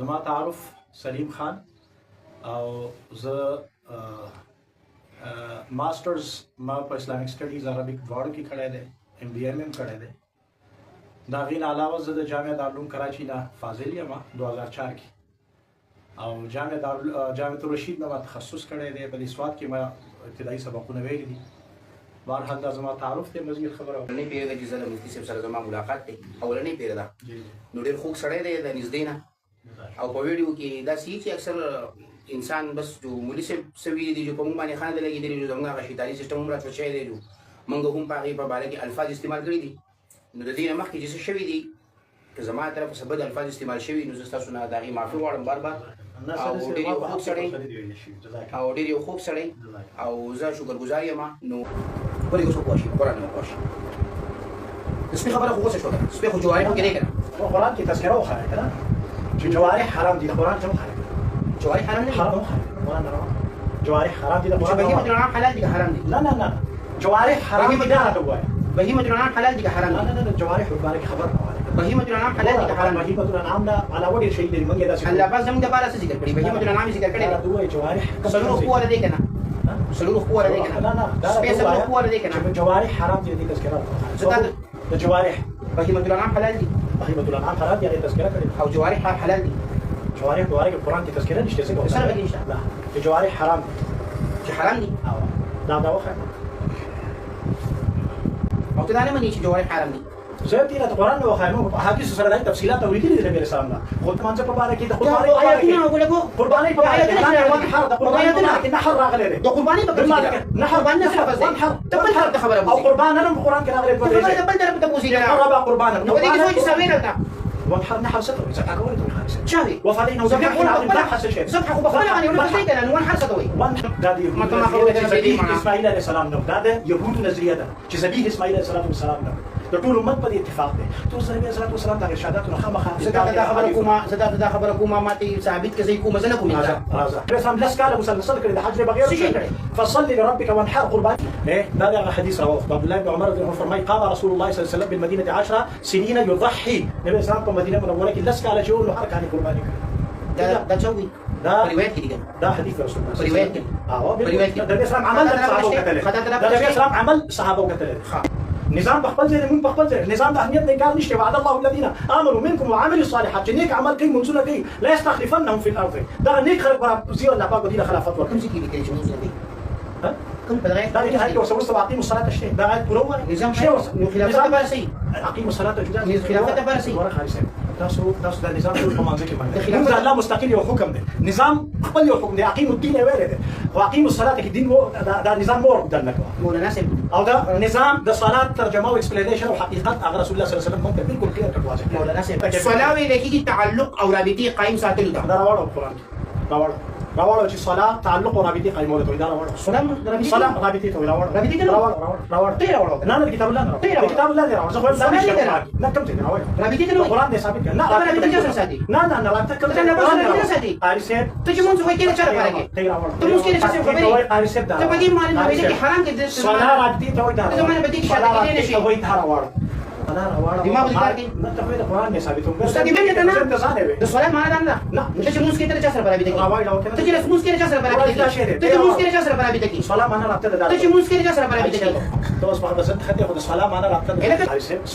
زما تعارف سلیم خان او زه ماسترز ما په اسلامیک سټډیز عربیک دواړو کې کړی دی MBA هم کړی دی د هغې نه علاوه زه د جامعه دارالعلوم کراچي نه فاضل یم 2004 کې او جامعه الرشید نه ما تخصص کړی دی په دې سواد کې ما ابتدایي سبقونه ویلي دي بهرحال دا زما تعارف دی مزید خبره اولنۍ پیره ده چې زه له مفتي صاحب سره زما ملاقات دی اولنۍ پیره ده نو ډېر خوږ سړی دی د نږدې نه او په ویډیو کې داسې چې اکثر انسان بس جو مولي صاحب څه ویلي دي چې په موږ باندې خانه دی لګېدلي جو زموږ هغه شیطاني سیسټم هم راته شوی دی جو موږ هم په هغې په باره کې الفاظ استعمال کړي دي نو د دې نه مخکې چې څه شوي دي که زما طرفه څه بد الفاظ استعمال شوي نو زه ستاسو نه د هغې معافي غواړم بار بار او ډېر یو خوږ سړی او زه شکرګزار یم نو ولې اوس وپوه شي قرآن نه وپوه شي د سپي خبره خو غوسه شوه که سپي خو جوارح هم کې دی که نه قرآن کې تذکره وښایه که نه چې جوارح حرام دي د قرآن ته وښایه جوارح حرام نه دي حرام وښایه قرآن نه جوارح حرام دي د قرآن چې بهیمة الانعام حلال دي که حرام دي نه جوارح حرام دي دا راته ووایه بهیمة الانعام حلال دي که حرام دي نه جوارح په باره کې خبر نه وایه بهیمة الانعام حلال دي که حرام دي بهیمة الانعام نه علاوه ډېر شی لري موږ یې داسې الله پاک زموږ دپاره څه ذکر کړي بهیمة الانعام یې ذکر کړی دی جوارح څلورو خو والا دی که نه څلورو خو والا دی که نه سپی څلورو خو والا دی که نه جوارح حرام دي دې تذکره د جوارح بهیمة الانعام حلال دي بهیمة الانعام حرام دي هغې تذکره کړې او جوارح حلال دي جوارح په باره کې قرآن کې تذکره نشته څنګه سره پکې نشته نه چې جوارح حرام دي چې حرام دي دا وښایه او ته دا نه منې چې جوارح حرام دي زه دې راته قرآن نه وښایم نو حدیثو سره دا تفصیلات اورېدلي دي نبي علیه السلام نه خو لمانځه په باره کې د قربانۍ په باره کې قربانۍ په باره کې د قربانۍ په باره کې نحر راغلی دی د قربانۍ په باره کې نحر باندې څه لفظ دی ته بل طرف ته خبره او قربان هم په قرآن کې راغلی ته بل طرف ته بوځي نه ربا قربان نو دې کې څه چې سوي راته ونحر نحر ستوي زكاة ولد شهري وفديناه ذبح ذبح وبخلع عن يقول لك كده ونحر ستوي دا اسماعیل علیه السلام نو دا د يهود نظریه ده چې ذبیح اسماعیل علیه السلام نه د ټول امت په اتفاق دی ټول نبی علیه السلام د ارشاداتو خامخا زه دا خبره کومه ماته ثابت کزي کومه زنه کومه راځه رسام لس کاله مسلسل کړی د حج بغیر فصل لربك وانحر قربان دا حديث رواه عبد الله بن عمر رضي الله عنه فرمای قام رسول الله صلى الله عليه وسلم بالمدينه 10 سنين يضحي نبی اسلام په مدینه منوره کې لس کاله چې له هر کال قرباني کړ دا چوي دا روایت کې دا حدیث رسول الله روایت کې د نبی اسلام عمل صحابه وکړل د نبی اسلام عمل صحابه وکړل نظام بخبل ځای مون بخبل ځای نظام د اهمیت نه کار نشته وعد الله الذين امنوا منكم وعملوا الصالحات چې نیک عمل کوي منځونه کوي لا يستخلفنهم في الارض دا نیک خلک به زیات الله پاک دې خلافت ورکړي کوم څه کې کوي چې منځونه کوي کوم په دغه دا هغه څه وسو اقيموا الصلاه شته دا غاټ پروه نظام شی خلافت به سي اقيموا الصلاه جدا خلافت به سي تاسو د نظام ټول په منځ کې باندې خلافت الله مستقل یو حکم دی نظام خپل یو حکم دی اقيموا الدين ویل دی خو اقيموا الصلاه کې دین وو دا نظام مور بدل نه کوه مولانا سي او دا نظام د صلات ترجمه او اکسپلینیشن او حقیقت هغه رسول الله صلی الله علیه وسلم ممکن بالکل کلیئر کړو مولانا سي صلاه لکه تعلق او رابطي قائم ساتلو دا راوړو قرآن راوړو چې صلاه تعلق او رابطي قائمول ته دا راوړو صلاه رابطي ته راوړو رابطي ته راوړو ته راوړو نه کتاب الله نه کتاب الله نه راوړو زه خو نه کوم ته راوړو رابطي ته قرآن دې ثابت کړه نه رابطي ته ساتي نه رابطه کوم ته نه ساتي قاری صاحب ته چې مونږ وایي کې چا راغلی ته راوړو ته مونږ کې څه خبرې قاری صاحب دا ته په دې معنی نه وایي چې حرام کې صلاه رابطي ته وایي دا زمونه به دې شاته کې نه شي وایي دا راوړو دماغ دې کار کوي نه ته په قرآن دې ثابتوم استاد دې نه د صلاه معنی دا نه ته چې مونږ کې ته چا سره برابر دي ته چې مونږ کې چا سره برابر دي ته چې مونږ کې چا سره برابر دي صلاه معنی راته دا ته چې مونږ کې چا سره برابر دي ته اوس په دې خدای خو د صلاه معنی راته دا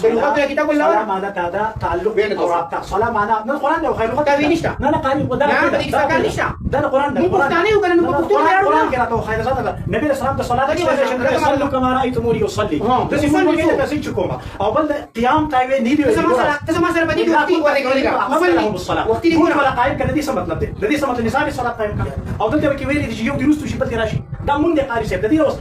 لغت کتاب الله صلاه معنی دا تعلق بین او رابطه صلاه معنی نه قرآن نه خیر لغت دا نشته نه قاری دا نه دې څه کار نشته دا قرآن نه قرآن نه یو کنه په قرآن کې راته خیر زاده نبی رسول الله صلاه کې صلوا كما رايتموني يصلي تاسو مونږ کې تاسو چې کومه او بل قیام تاوي نه دی ته ما سره بدی وختي ولګا وخت دې ګوره ولا قائم کړه دې څه مطلب دی د دې څه مطلب نظام صلات قائم کړه او دلته کې ویلي چې یو درست شي بل راشي دا مونږ نه قاری صاحب د دې اوس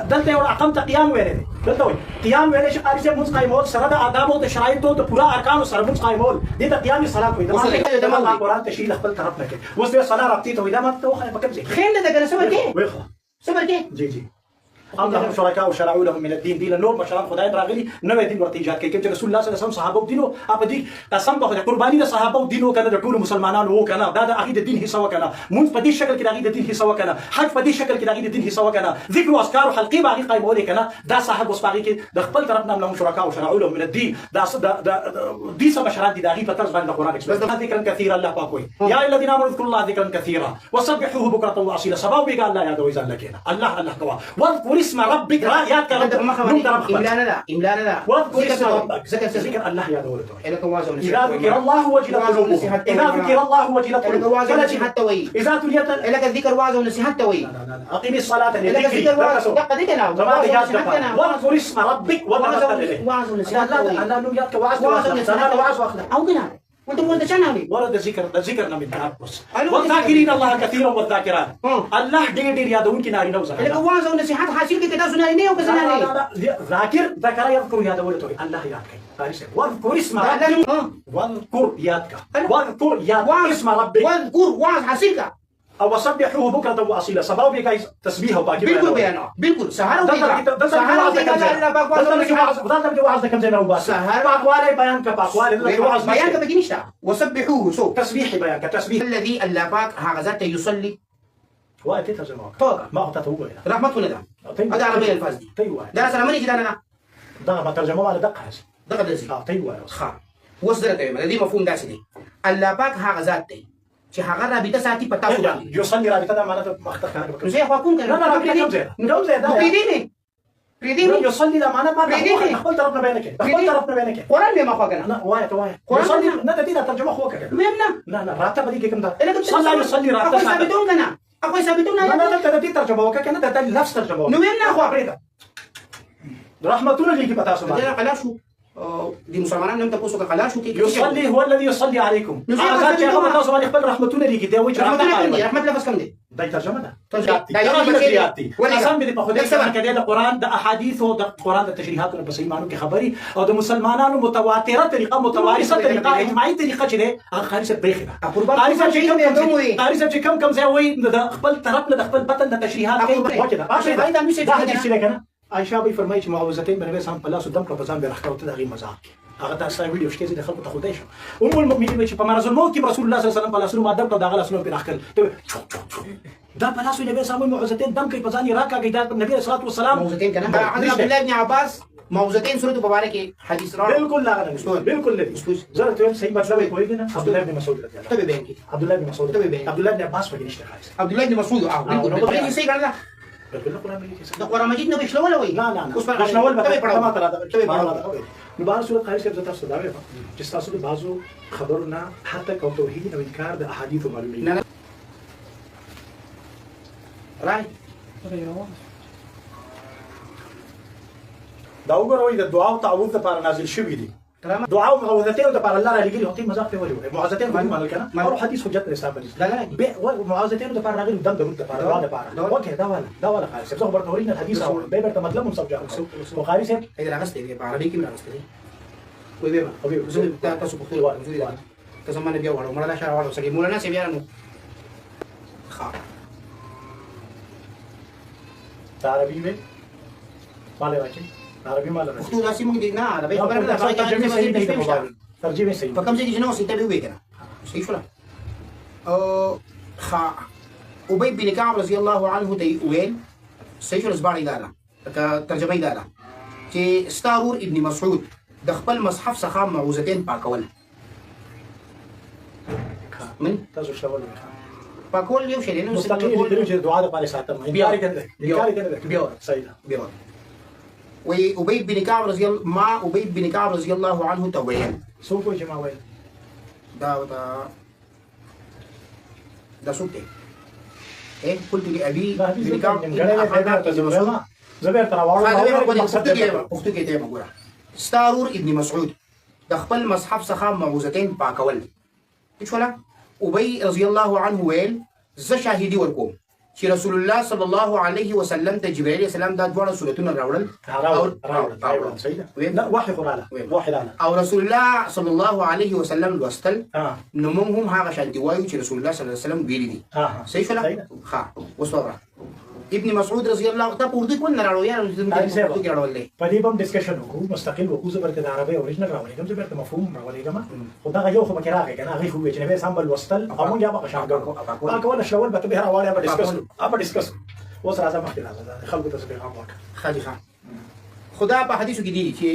دلته یو اقامت قیام ویلي دی دلته وي قیام ویلي چې قاری صاحب مونږ قائمول سره د آداب او د شرایطو د پورا ارکان سره مونږ قائمول دې ته قیام صلات وي دا ما قرآن ته شي خپل طرف نه کوي اوس دې صلاه رابطي ته وي دا ماته خو په کوم ځای خیر نه ده کنه صبر کې وي خو صبر کې جی ام لهم شركاء شرعوا لهم من الدين دين نور مشران خدای راغلي نو دین ورته ایجاد کوي چې رسول الله صلی الله علیه وسلم صحابه دینو اپ دي قسم به قرباني د صحابه دینو کنه د ټول مسلمانانو وو کنه دا د عقیده دین حصہ وکنه مونږ په دې شکل کې د عقیده دین حصہ وکنه حج په دې شکل کې د عقیده دین حصہ وکنه ذکر او اذکار او حلقي باغی قائمول کنه دا صاحب وسپاغي کې د خپل طرف نام لهم شرکاء شرعوا لهم من الدين دا دي سب بشرات دي داغي په طرز باندې قران کې ذکر كثيرا الله پاکوي یا الذين امنوا اذكروا الله ذكرا كثيرا وسبحوه بكره واصيلا سبب بيقال الله يا دوي زال لكينا الله كوا واذكر اسم ربك رايات املانا لا واذكر اسم ربك ذكر الله يا دوي اذا ذكر الله وجلت قلوبهم اذا ذكر الله وجلت قلوبهم حتى وي اذا تليت لك الذكر واعظ ونصيحه وي اقيم الصلاه لك الذكر واعظ دقتنا واذكر اسم ربك وتبتل اليه واعظ ونصيحه وي انا لم ياتك واعظ واخلاق او كده وانت قلت شنو ورد ذكر من كابوس والذاكرين الله كثيرا والذاكرات الله دير يادون كناري نوزه لك واعظ ونصيحه حاصل كده سناني وكسناني ذاكر ذكر يذكر يا دولته الله ياتك واذكر اسم ربك واذكر ياتك واذكر اسم ربك واذكر واعظ حاصلك او سبحوه بكره واصيلا سبب بك تسبيح وباقي بالكل بيانه بالكل سهر وعظ كم زي ما هو بس سهر باقوال بيان كباقوال بيان كبجنشتا وسبحوه سو تسبيح بيان كتسبيح الذي اللاباك هغزت يصلي وقت ترجمه فوق ما قطعت هو هنا رحمة الله هذا عربية الفاز دي طيب درس انا ماني جدانا ده ترجمه على دقه هسه دقه دزي طيب خا وصدرت دي مفهوم داسي دي اللاباك هغزت دي چې هغه رابطه ساتي پتا خو يصلي رابطه ده معناته مختخ نو زه خو کوم کنه لا نو زه ده پریدي يصلي ده معناته ما خپل طرف نه بینه کې خپل طرف نه بینه کې قران به ما خو کنه لا وای يصلي نه د دې ترجمه خو کنه نه راتب دي کوم ده صلى يصلي راتب ثابتون کنه اكو ثابتون نه د دې ترجمه وکنه ده لفظ ترجمه نو نه خو پریدا رحمتنا ليك پتا سو ده قلاشو دي مسلمانان لم تقصوا قلاشو كي يصلي هو الذي يصلي عليكم هذا شيء غلط تاسو باندې خپل رحمتونه ليك دی وجه رحمت لفظ کم دي دا ترجمه ده زیاتی ولا سم دي په خوده سره کې د قران د احاديث او د قران د تشریحات په صحیح معنی کې خبري او د مسلمانانو متواتره طریقه متوارثه طریقه اجماعي طریقه چې ده هغه خالص بریخه قاری صاحب چې کم ځای وای د خپل طرف له خپل بطن د تشریحات کوي وکړه دا حدیث لري عائشہ به فرمایي چې معوذتين بنبي سم په لاس دم په ځان به راخته د غي مزاق هغه تاسو ویډیو شته د خلکو ته خدای شو ام المؤمنین چې په مرز الموت کې رسول الله صلی الله علیه وسلم په لاسونو ادب د غلا سنو په راخل دا په لاسو نبی سم معوذتين دم کوي په ځان راکاږي دا نبی صلی الله علیه وسلم معوذتين کنه عبد الله بن عباس معوذتين سورۃ مبارک حدیث را بالکل لا بالکل زرت وين صحیح مطلب کوي کنه عبد الله بن مسعود رضی الله تبي بينك عبد الله بن مسعود عبد الله بن عباس وګڼي شته عبد الله بن مسعود بالکل صحیح کړل د قرآن مجید نو بشلول وي لا بشلول به ما ترى نو بهر صورت خارج څخه تاسو دا وایي چې تاسو د بازو خبرونه حتی کو توحید او انکار د احادیث معلومي راي دا وګورئ د دعا او تعوذ لپاره نازل شوی دي دعا او معوذتين لپاره الله را لګي هغه مزاق ته ویلو معوذتين باندې مال کنه او حدیث حجت حساب دي لا معوذتين لپاره راغلي دم درود لپاره دعا لپاره اوكي دا ولا خالص زه خبرته ورینه الحديث او به برته مطلب هم سبجا بخاري سره اذا راغستي په عربي کې راغستي وي به او زه تاسو په خپل وایي زه تاسو باندې بیا وړو مړه شاه وړو سګي مولانا سی بیا نو خا عربي में مال راکي عربي مال راکي اختو داسې موږ دي نه عربي خبره نه ترجمه صحیح په کوم ځای کې جنو سي ته وی کنه صحیح شو او خا ابي بن كعب رضی الله عنه دی ویل صحیح شو زبانی دارا ترجمه دارا چې ستارور ابن مسعود د خپل مصحف څخه معوذتين پاکول من تاسو شاول پاکول یو شی نه مستقیم دې چې دعا د پاره ساتم بیا کنه بیا صحیح بیا وي ابي بن كعب رضي الله ما ابي بن كعب رضي الله عنه توين سو کو جما وای دا سوتي قلت لابي بن كعب زبير ترى وختو کې ته وګوره ستارور ابن مسعود د خپل مصحف څخه معوذتين پاکول چولا ابي رضي الله عنه ويل ز شاهدي ورکوم چې رسول الله صلی الله علیه وسلم ته جبرئیل علیه السلام دا ډول سورتونه راوړل صحیح ده وحی قرآن وحی لاله او رسول الله صلی الله علیه وسلم لوستل نو موږ هم هغه شان دی وایو چې رسول الله صلی الله علیه وسلم ویلي دي صحیح شو ها وسوره ابن مسعود رضی الله تعالی په اردو کې نه راړو یار تاسو اردو کې راړول دي په دې باندې ډسکشن وکړو مستقل وکړو زه برته د عربی اوریجنل راولېږم زه برته مفهوم راولېږم خو دا یو خو پکې راغی کنه هغه خو چې نبی سم بل وستل او موږ یا به شامګو ما کوله شول به به راوړې به ډسکس اوس راځه مخکې راځه خلکو ته پیغام ورکړه خاجي خان خدا په حدیثو کې دي چې